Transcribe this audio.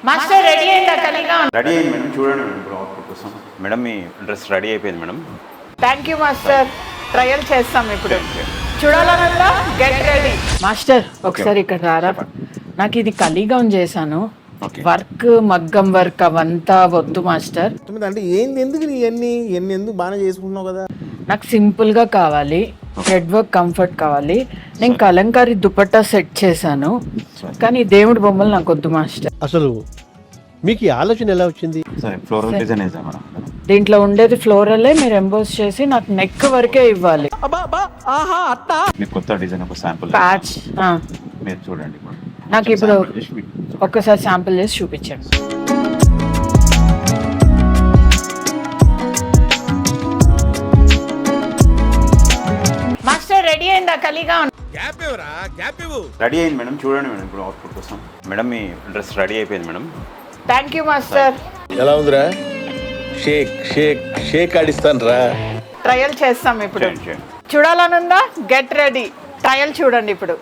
Master ready అయిందా కలిగా? Ready అయింది madam, చూడండి మేడం ఇప్పుడు అవుట్పుట్ కోసం. మేడం మీ డ్రెస్ రెడీ అయిపోయింది madam. Thank you master. Trial చేస్తాం ఇప్పుడు. చూడాలనుందా? Get ready. మాస్టర్ ఒకసారి ఇక్కడ రారా. నాకు ఇది కలిగౌన్ చేశాను. వర్క్ మగ్గం వర్క్ అవంతా వద్దు మాస్టర్. అంటే ఏంది, ఎందుకు ఇవన్నీ ఎందుకు బాగానే చేసుకుంటున్నావు కదా? నాకు సింపుల్ గా కావాలి, థ్రెడ్ వర్క్ కంఫర్ట్ కావాలి. నేను కలంకారీ దుపట్టా సెట్ చేశాను, కానీ దేవుడి బొమ్మలు నాకు వద్దు మాస్టర్. అసలు మీకు ఈ ఆలోచన ఎలా వచ్చింది? సరే ఫ్లోరల్ డిజైన్ వేసాం మేడం. దీంట్లో ఉండేది ఫ్లోరలే, మీరు ఎంబోస్ చేసి నాకు నెక్ వరకే ఇవ్వాలి. మీకు కొత్త డిజైన్ ఒక శాంపుల్ ప్యాచ్ మీరు చూడండి ఇప్పుడు. నాకు ఇప్పుడు ఒక్కసారి శాంపుల్ చేసి చూపించండి. మాస్టర్ రెడీ అయిందా కలిగా? రెడీ అయింది మేడం, చూడండి మేడం ఇప్పుడు అవుట్పుట్ కోసం. మేడం మీ డ్రెస్ రెడీ అయిపోయింది మేడం. Thank you master. ఎలా ఉందిరా? షేక్ షేక్ షేక్ ఆడిస్తాను రా. ట్రయల్ చేస్తాం ఇప్పుడు. చేయండి. చూడాలనుందా? Get ready. ట్రయల్ చూడండి ఇప్పుడు.